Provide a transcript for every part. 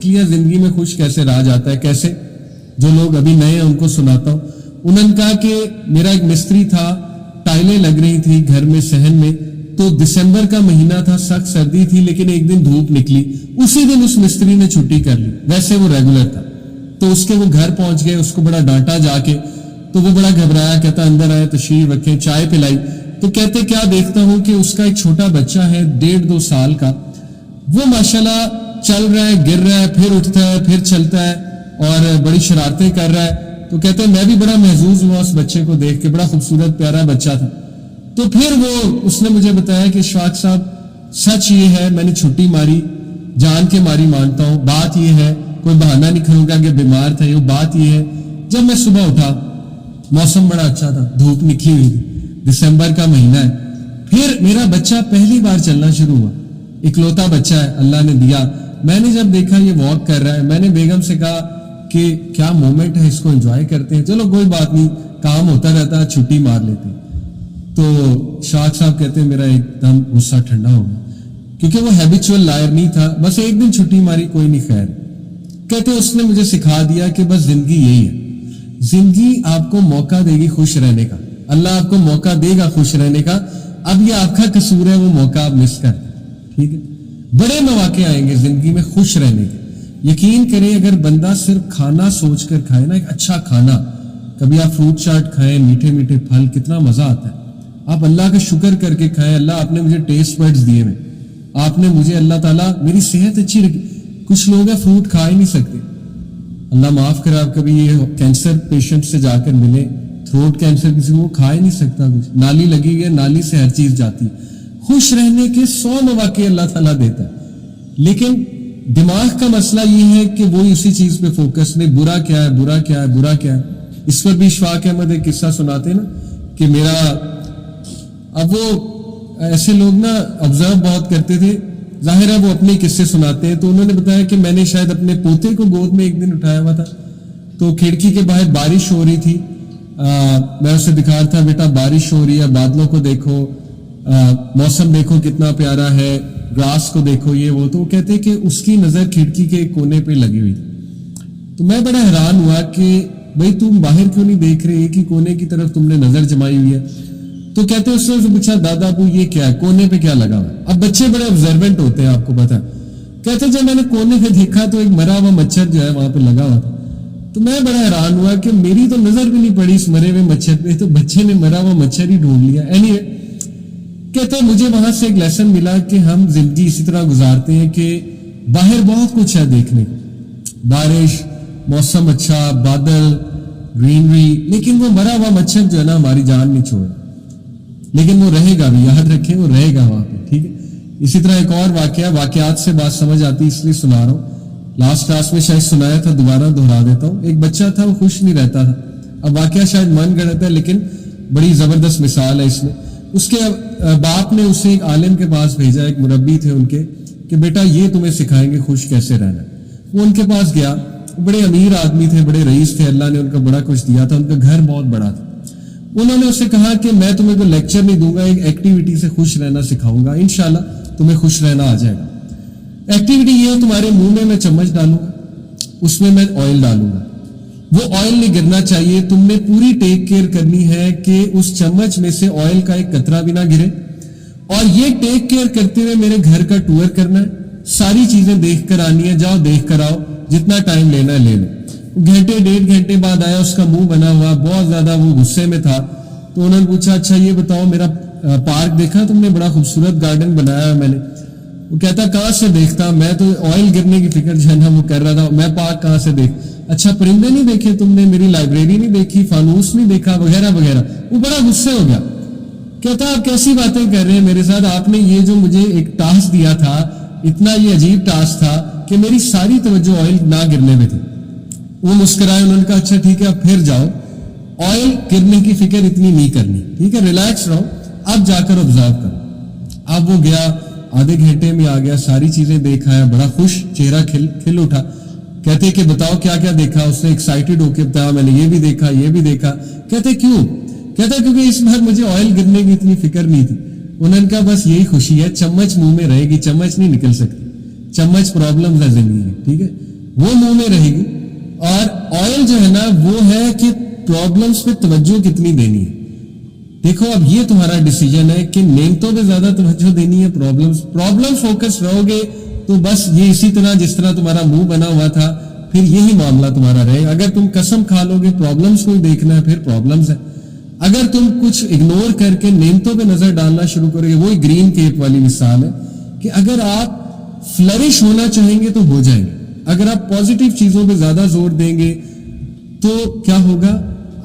کیا زندگی میں خوش کیسے رہا جاتا ہے, کیسے, جو لوگ ابھی نئے ہیں ان کو سناتا ہوں. انہوں نے کہا کہ میرا ایک مستری تھا, ٹائلیں لگ رہی تھی گھر میں صحن میں, تو دسمبر کا مہینہ تھا, سخت سردی تھی, لیکن ایک دن دھوپ نکلی, اسی دن اس مستری نے چھٹی کر لی, ویسے وہ ریگولر تھا. تو اس کے وہ گھر پہنچ گئے, اس کو بڑا ڈانٹا جا کے, تو وہ بڑا گھبرایا, کہتا اندر آئے, تشریف رکھیں, چائے پلائی. تو کہتے کیا دیکھتا ہوں کہ اس کا ایک چھوٹا بچہ ہے 1.5-2 سال کا, وہ ماشاءاللہ چل رہا ہے, گر رہا ہے, پھر اٹھتا ہے, پھر چلتا ہے اور بڑی شرارتیں کر رہا ہے. تو کہتے ہیں میں بھی بڑا محظوظ ہوا اس بچے کو دیکھ کے, بڑا خوبصورت پیارا بچہ تھا. تو پھر اس نے مجھے بتایا کہ اشفاق صاحب سچ یہ ہے, میں نے چھٹی ماری, جان کے ماری مانتا ہوں, بات یہ ہے, کوئی بہانہ نہیں کروں گا کہ بیمار تھا, یہ بات یہ ہے, جب میں صبح اٹھا موسم بڑا اچھا تھا, دھوپ نکلی ہوئی تھی, دسمبر کا مہینہ ہے, پھر میرا بچہ پہلی بار چلنا شروع ہوا, اکلوتا بچہ ہے اللہ نے دیا. میں نے جب دیکھا یہ واک کر رہا ہے, میں نے بیگم سے کہا کہ کیا مومنٹ ہے, اس کو انجوائے کرتے ہیں, چلو کوئی بات نہیں, کام ہوتا رہتا, چھٹی مار لیتے. تو شاق صاحب کہتے ہیں میرا ایک دم غصہ ٹھنڈا ہو گیا, کیونکہ وہ ہیبیچول لائر نہیں تھا, بس ایک دن چھٹی ماری, کوئی نہیں خیر. کہتے اس نے مجھے سکھا دیا کہ بس زندگی یہی ہے, زندگی آپ کو موقع دے گی خوش رہنے کا, اللہ آپ کو موقع دے گا خوش رہنے کا. اب یہ آپ کا قصور ہے وہ موقع آپ مس کر, ٹھیک ہے. بڑے مواقع آئیں گے زندگی میں خوش رہنے کے. یقین کریں اگر بندہ صرف کھانا سوچ کر کھائے نا, ایک اچھا کھانا, کبھی آپ فروٹ چاٹ کھائیں, میٹھے میٹھے پھل, کتنا مزہ آتا ہے. آپ اللہ کا شکر کر کے کھائیں, اللہ آپ نے مجھے ٹیسٹ بڈز دیے ہیں, آپ نے مجھے, اللہ تعالیٰ میری صحت اچھی رکھی. کچھ لوگ ہیں فروٹ کھا ہی نہیں سکتے, اللہ معاف کرے. آپ کبھی یہ کینسر پیشنٹ سے جا کر ملے, تھروٹ کینسر کسی کو کھا ہی نہیں سکتا, کچھ نالی لگی ہے, نالی سے ہر چیز جاتی ہے. خوش رہنے کے 100 مواقع اللہ تعالیٰ دیتا ہے, لیکن دماغ کا مسئلہ یہ ہے کہ وہ اسی چیز پہ فوکس نہیں, برا کیا ہے, برا کیا ہے, برا کیا ہے. اس پر بھی اشفاق احمد ایک قصہ سناتے نا کہ میرا, اب وہ ایسے لوگ نا آبزرو بہت کرتے تھے, ظاہر ہے وہ اپنے قصے سناتے ہیں. تو انہوں نے بتایا کہ میں نے شاید اپنے پوتے کو گود میں ایک دن اٹھایا ہوا تھا, تو کھڑکی کے باہر بارش ہو رہی تھی, میں اسے دکھا رہا تھا بیٹا بارش ہو رہی ہے, بادلوں کو دیکھو, موسم دیکھو کتنا پیارا ہے, گراس کو دیکھو, یہ وہ. تو وہ کہتے کہ اس کی نظر کھڑکی کے کونے پہ لگی ہوئی تھی. تو میں بڑا حیران ہوا کہ بھئی تم باہر کیوں نہیں دیکھ رہے, ایک ہی کونے کی طرف تم نے نظر جمائی ہوئی ہے. تو کہتے اس نے پوچھا دادا ابو یہ کیا ہے, کونے پہ کیا لگا ہوا ہے. اب بچے بڑے آبزروینٹ ہوتے ہیں, آپ کو پتا. کہتے جب میں نے کونے پہ دیکھا تو ایک مرا ہوا مچھر جو ہے وہاں پہ لگا ہوا تھا. تو میں بڑا حیران ہوا کہ میری تو نظر بھی نہیں پڑی اس مرے ہوئے مچھر پہ, تو بچے نے مرا ہوا مچھر ہی ڈھونڈ لیا. اینی کہتے مجھے وہاں سے ایک لیسن ملا کہ ہم زندگی اسی طرح گزارتے ہیں کہ باہر بہت کچھ ہے دیکھنے کو, بارش, موسم اچھا, بادل, گرینری, لیکن وہ مرا ہوا مچھر جو ہے نا ہماری جان نہیں چھوڑ, لیکن وہ رہے گا بھی, یاد رکھیں وہ رہے گا وہاں پہ, ٹھیک ہے. اسی طرح ایک اور واقعہ, واقعات سے بات سمجھ آتی اس لیے سنا رہا ہوں, لاسٹ کلاس میں شاید سنایا تھا, دوبارہ دہرا دیتا ہوں. ایک بچہ تھا وہ خوش نہیں رہتا تھا, اب واقعہ شاید من گڑت ہے لیکن بڑی زبردست مثال ہے اس میں. اس کے باپ نے اسے ایک عالم کے پاس بھیجا, ایک مربی تھے ان کے, کہ بیٹا یہ تمہیں سکھائیں گے خوش کیسے رہنا. وہ ان کے پاس گیا, بڑے امیر آدمی تھے, بڑے رئیس تھے, اللہ نے ان کا بڑا کچھ دیا تھا, ان کا گھر بہت بڑا تھا. انہوں نے اسے کہا کہ میں تمہیں کوئی لیکچر نہیں دوں گا, ایک ایکٹیویٹی سے خوش رہنا سکھاؤں گا, انشاءاللہ تمہیں خوش رہنا آ جائے گا. ایکٹیویٹی یہ ہے تمہارے منہ میں چمچ ڈالوں گا, اس میں آئل ڈالوں گا, وہ آئل نہیں گرنا چاہیے, تم نے پوری ٹیک کیئر کرنی ہے کہ اس چمچ میں سے آئل کا ایک قطرہ بھی نہ گرے, اور یہ ٹیک کیئر کرتے ہوئے میرے گھر کا ٹور کرنا ہے, ساری چیزیں دیکھ کر آنی ہے, جاؤ دیکھ کر آؤ, جتنا ٹائم لینا ہے لے لو. گھنٹے 1.5 گھنٹے بعد آیا, اس کا منہ بنا ہوا, بہت زیادہ وہ غصے میں تھا. تو انہوں نے پوچھا اچھا یہ بتاؤ میرا پارک دیکھا تم نے, بڑا خوبصورت گارڈن بنایا ہے میں نے. وہ کہتا کہاں سے دیکھتا, میں تو آئل گرنے کی فکر جو ہے نا وہ کر رہا تھا, میں پارک کہاں سے دیکھ. اچھا پرندے نہیں دیکھے تم نے, میری لائبریری نہیں دیکھی, فانوس نہیں دیکھا, وغیرہ وغیرہ. وہ بڑا غصے ہو گیا, کہتا آپ کیسی باتیں کر رہے ہیں میرے ساتھ, آپ نے یہ جو مجھے ایک ٹاسک دیا تھا, اتنا یہ عجیب ٹاسک تھا کہ میری ساری توجہ آئل نہ گرنے میں تھی. وہ مسکرائے, انہوں نے کہا اچھا ٹھیک ہے اب پھر جاؤ, آئل گرنے کی فکر اتنی نہیں کرنی, ٹھیک ہے, ریلیکس رہو, اب جا کر آبزرو کرو. اب وہ گیا, آدھے گھنٹے میں آ گیا, ساری چیزیں دیکھا ہے, بڑا خوش, چہرہ کھل اٹھا. کہتے کہ بتاؤ کیا کیا دیکھا. اس نے ایکسائٹڈ ہو کے بتایا میں نے یہ بھی دیکھا, یہ بھی دیکھا. کہتے کیوں؟ کہتا کیونکہ اس بار مجھے آئل گرنے کی اتنی فکر نہیں تھی. انہوں نے کہا بس یہی خوشی ہے, چمچ منہ میں رہے گی, چمچ نہیں نکل سکتی, چمچ پرابلم ہے زندگی میں, ٹھیک ہے. وہ منہ میں رہے گی. اور آئل جو ہے نا وہ ہے کہ پرابلمس پہ توجہ کتنی دینی ہے. دیکھو اب یہ تمہارا ڈیسیجن ہے کہ نعمتوں پہ زیادہ توجہ دینی ہے پرابلم فوکس رہو گے تو بس یہ اسی طرح جس طرح تمہارا منہ بنا ہوا تھا پھر یہی معاملہ تمہارا رہے. اگر تم قسم کھا لو گے پرابلمس کو دیکھنا ہے پھر پرابلمس ہے. اگر تم کچھ اگنور کر کے نعمتوں پہ نظر ڈالنا شروع کرو گے, وہی گرین کیپ والی مثال ہے کہ اگر آپ فلرش ہونا چاہیں گے تو ہو جائیں گے. اگر آپ پازیٹیو چیزوں پہ زیادہ زور دیں گے تو کیا ہوگا,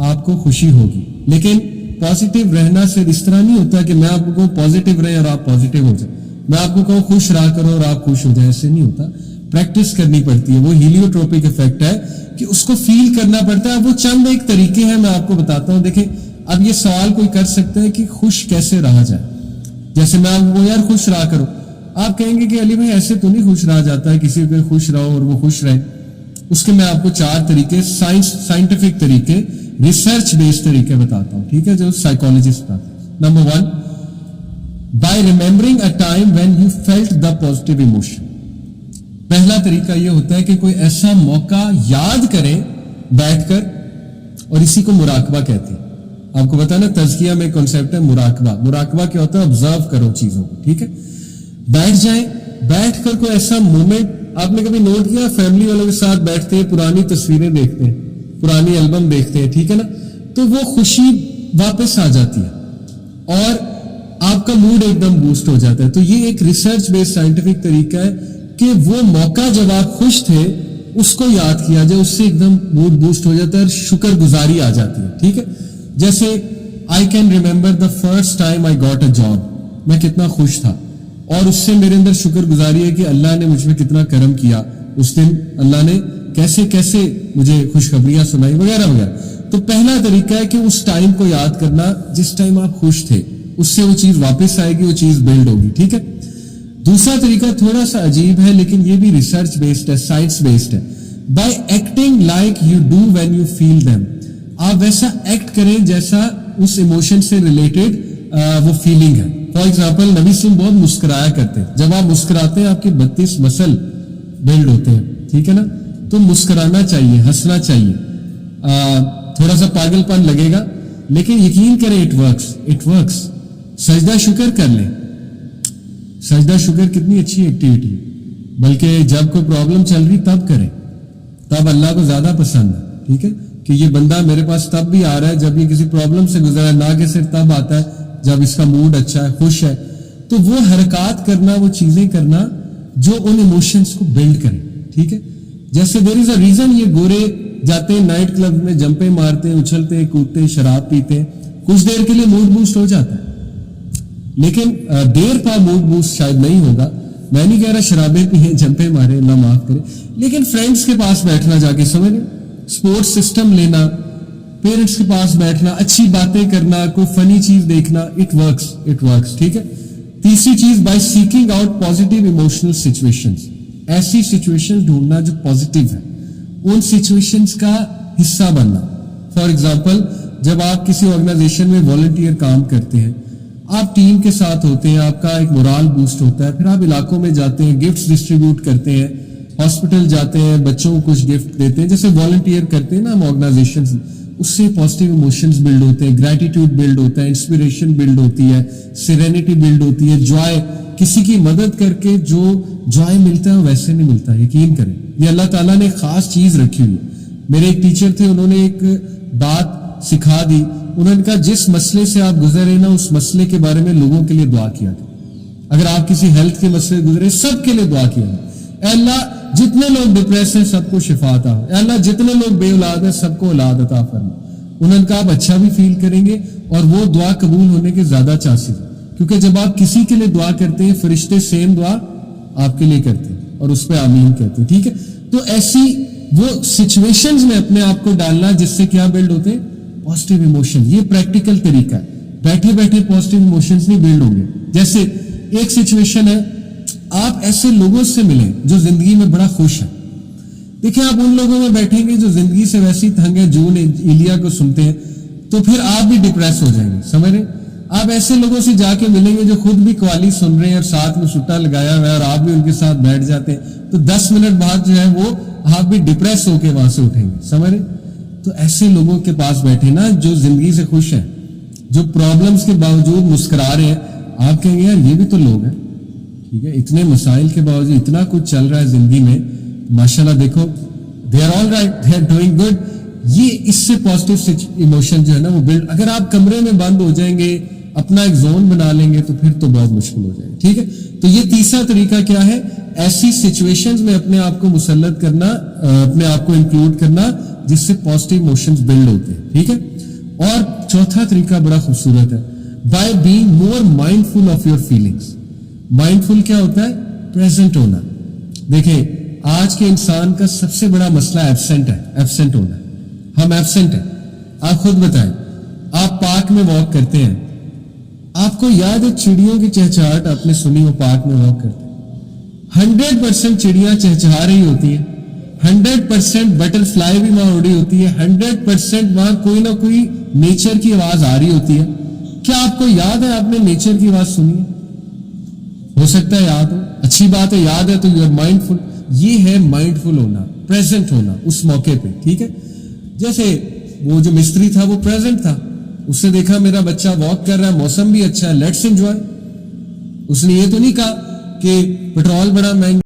آپ کو خوشی ہوگی. لیکن پازیٹیو رہنا صرف اس طرح نہیں ہوتا کہ میں آپ کو کہوں پازیٹیو رہیں اور آپ پازیٹیو ہو جائیں, میں آپ کو کہوں خوش رہا کرو اور آپ خوش ہو جائیں, ایسے نہیں ہوتا. پریکٹس کرنی پڑتی ہے. وہ ہیلیوٹروپک افیکٹ ہے کہ اس کو فیل کرنا پڑتا ہے. وہ چند ایک طریقے ہیں میں آپ کو بتاتا ہوں. دیکھیں اب یہ سوال کوئی کر سکتا ہے کہ خوش کیسے رہا جائے. جیسے میں آپ کو یار خوش رہا کرو, آپ کہیں گے کہ علی بھائی ایسے تو نہیں خوش رہا جاتا ہے, کسی کو خوش رہو اور وہ خوش رہے. اس کے میں آپ کو 4 طریقے سائنٹیفک طریقے ریسرچ بیسڈ طریقے بتاتا ہوں, ٹھیک ہے, جو سائیکالوجسٹ بتاتے ہیں. Number 1, by remembering a time when you felt the positive emotion. پہلا طریقہ یہ ہوتا ہے کہ کوئی ایسا موقع یاد کریں بیٹھ کر, اور اسی کو مراقبہ کہتے ہیں. آپ کو پتا نا تزکیہ میں کانسیپٹ ہے مراقبہ. مراقبہ کیا ہوتا ہے, آبزرو کرو چیزوں کو, ٹھیک ہے. بیٹھ جائیں, بیٹھ کر کوئی ایسا مومنٹ, آپ نے کبھی نوٹ کیا فیملی والوں کے ساتھ بیٹھتے ہیں, پرانی تصویریں دیکھتے ہیں, پرانی البم دیکھتے ہیں, ٹھیک ہے نا, تو وہ خوشی واپس آ جاتی ہے اور آپ کا موڈ ایک دم بوسٹ ہو جاتا ہے. تو یہ ایک ریسرچ بیسڈ سائنٹیفک طریقہ ہے کہ وہ موقع جب آپ خوش تھے اس کو یاد کیا جائے, اس سے ایک دم موڈ بوسٹ ہو جاتا ہے اور شکر گزاری آ جاتی ہے, ٹھیک ہے. جیسے I can remember the first time I got a job, میں کتنا خوش تھا اور اس سے میرے اندر شکر گزاری ہے کہ اللہ نے مجھ پہ کتنا کرم کیا. اس دن اللہ نے کیسے کیسے مجھے خوشخبریاں سنائی وغیرہ وغیرہ. تو پہلا طریقہ ہے کہ اس ٹائم کو یاد کرنا جس ٹائم آپ خوش تھے, اس سے وہ چیز واپس آئے گی, وہ چیز بلڈ ہوگی, ٹھیک ہے. دوسرا طریقہ تھوڑا سا عجیب ہے لیکن یہ بھی ریسرچ بیسڈ ہے, سائنس بیسڈ ہے. By acting like you do when you feel them. آپ ویسا ایکٹ کریں جیسا اس ایموشن سے ریلیٹڈ وہ فیلنگ ہے. فار ایگزامپل نبی سنگھ بہت مسکرایا کرتے ہیں. جب آپ مسکراتے ہیں آپ کے 32 مسل بلڈ ہوتے ہیں, ٹھیک ہے نا. تو مسکرانا چاہیے, ہنسنا چاہیے. تھوڑا سا پاگل پن لگے گا لیکن یقین کریں اٹ ورکس. سجدہ شکر کر لیں. سجدہ شکر کتنی اچھی ایکٹیویٹی ہے, بلکہ جب کوئی پرابلم چل رہی تب کریں, تب اللہ کو زیادہ پسند ہے, ٹھیک ہے, کہ یہ بندہ میرے پاس تب بھی آ رہا ہے جب یہ کسی پرابلم سے گزرا ہے, نہ کہ صرف تب آتا ہے جب اس کا موڈ اچھا ہے, خوش ہے. تو وہ حرکات کرنا, وہ چیزیں کرنا جو ان ایموشنز کو بلڈ کریں, ٹھیک ہے. جیسے دیر از اے ریزن یہ گورے جاتے ہیں نائٹ کلب میں, جمپیں مارتے ہیں, اچھلتے ہیں, کودتے ہیں, شراب پیتے ہیں, کچھ دیر کے لیے موڈ بوسٹ ہو جاتا ہے لیکن دیر پا موڈ بوسٹ شاید نہیں ہوگا. میں نہیں کہہ رہا شرابیں پئیں, جمپیں مارے, اللہ معاف کرے, لیکن فرینڈس کے پاس بیٹھنا, جا کے سمجھ لیں, سپورٹ سسٹم لینا, پیرنٹس کے پاس بیٹھنا, اچھی باتیں کرنا, کوئی فنی چیز دیکھنا, اٹ ورکس, ٹھیک ہے. تیسری چیز, by seeking out positive emotional situations. ایسی سچویشن ڈھونڈنا جو پازیٹیو ہے, ان سچویشنز کا حصہ بننا. فار ایگزامپل جب آپ کسی آرگنائزیشن میں والنٹیئر کام کرتے ہیں, آپ ٹیم کے ساتھ ہوتے ہیں, آپ کا ایک مورال بوسٹ ہوتا ہے, پھر آپ علاقوں میں جاتے ہیں, گفٹس ڈسٹریبیوٹ کرتے ہیں, ہاسپٹل جاتے ہیں, بچوں کو کچھ گفٹ دیتے ہیں, جیسے والنٹیئر کرتے ہیں نا ہم آرگنائزیشن, اس سے پازیٹیو ایموشنز بلڈ ہوتے ہیں, گریٹیٹیوڈ بلڈ ہوتا ہے, انسپریشن بلڈ ہوتی ہے, سیرینٹی بلڈ ہوتی ہے, جوائے. کسی کی مدد کر کے جو جوائے ملتا ہے ویسے نہیں ملتا, یقین کریں. یہ اللہ تعالیٰ نے خاص چیز رکھی ہوئی ہے. میرے ایک ٹیچر تھے, انہوں نے ایک بات سکھا دی. انہوں نے کہا جس مسئلے سے آپ گزرے نا اس مسئلے کے بارے میں لوگوں کے لیے دعا کیا تھا. اگر آپ کسی ہیلتھ کے مسئلے گزرے, سب کے لیے دعا کیا ہے, اے اللہ جتنے لوگ ڈپریس ہیں سب کو شفا عطا ہو, اے اللہ جتنے لوگ بے اولاد ہیں سب کو اولاد عطا فرما. انہوں نے کہا آپ اچھا بھی فیل کریں گے اور وہ دعا قبول ہونے کے زیادہ چانسز ہیں, کیونکہ جب آپ کسی کے لیے دعا کرتے ہیں فرشتے سیم دعا آپ کے لیے کرتے ہیں اور اس پہ آمین کہتے ہیں, ٹھیک ہے. تو ایسی وہ سچویشنز میں اپنے آپ کو ڈالنا جس سے کیا بلڈ ہوتے ہیں, پازیٹیو ایموشن. یہ پریکٹیکل طریقہ ہے, بیٹھے بیٹھے پازیٹیو ایموشنز نہیں بلڈ ہوں گے. جیسے ایک سچویشن ہے, آپ ایسے لوگوں سے ملیں جو زندگی میں بڑا خوش ہیں. دیکھیں آپ ان لوگوں میں بیٹھیں گے جو زندگی سے ویسی تنگ ہے, جون ایلیا کو سنتے ہیں, تو پھر آپ بھی ڈپریس ہو جائیں گے, سمجھ رہے. آپ ایسے لوگوں سے جا کے ملیں گے جو خود بھی قوالی سن رہے ہیں اور ساتھ میں سٹا لگایا ہوا ہے اور آپ بھی ان کے ساتھ بیٹھ جاتے ہیں, تو 10 منٹ بعد جو ہے وہ آپ بھی ڈپریس ہو کے وہاں سے اٹھیں گے, سمجھ رہے. تو ایسے لوگوں کے پاس بیٹھے نا جو زندگی سے خوش ہیں, جو پرابلمز کے باوجود مسکرا رہے ہیں. آپ کہیں گے یار یہ بھی تو لوگ ہیں, ٹھیک ہے, اتنے مسائل کے باوجود اتنا کچھ چل رہا ہے زندگی میں, ماشاءاللہ دیکھو they are all right, they are doing good. یہ اس سے پازیٹیو ایموشن جو ہے نا وہ بلڈ. اگر آپ کمرے میں بند ہو جائیں گے, اپنا ایک زون بنا لیں گے, تو پھر تو بہت مشکل ہو جائے گا, ٹھیک ہے. تو یہ تیسرا طریقہ کیا ہے, ایسی سچویشنز میں اپنے آپ کو مسلط کرنا, اپنے آپ کو انکلوڈ کرنا جس سے پازیٹیو ایموشنز بلڈ ہوتے ہیں, ٹھیک ہے. اور چوتھا طریقہ بڑا خوبصورت ہے, by being more mindful of your feelings. Mindful کیا ہوتا ہے, پریزنٹ ہونا. دیکھیں آج کے انسان کا سب سے بڑا مسئلہ ایبسنٹ ہے, ایبسنٹ ہونا. ہم ایبسنٹ ہیں. آپ خود بتائیں, آپ پارک میں واک کرتے ہیں, آپ کو یاد ہے چڑیوں کی چہچہاٹ آپ نے سنی ہو, پارک میں واک کرتے ہیں 100% چڑیاں چہچہا رہی ہوتی ہیں, 100% بٹر فلائی بھی وہاں اڑی ہوتی ہے, 100% وہاں کوئی نہ کوئی نیچر کی آواز آ رہی ہوتی ہے. کیا آپ کو یاد ہے آپ نے نیچر کی آواز سنی ہے؟ ہو سکتا ہے یاد ہو, اچھی بات ہے, یاد ہے تو یو آر مائنڈفل. یہ ہے مائنڈفل ہونا, پریزنٹ ہونا اس موقع پہ, ٹھیک ہے. جیسے وہ جو مستری تھا وہ پریزنٹ تھا, اس سے دیکھا میرا بچہ واک کر رہا ہے, موسم بھی اچھا ہے, لیٹس انجوائے. اس نے یہ تو نہیں کہا کہ پیٹرول بڑا مہنگا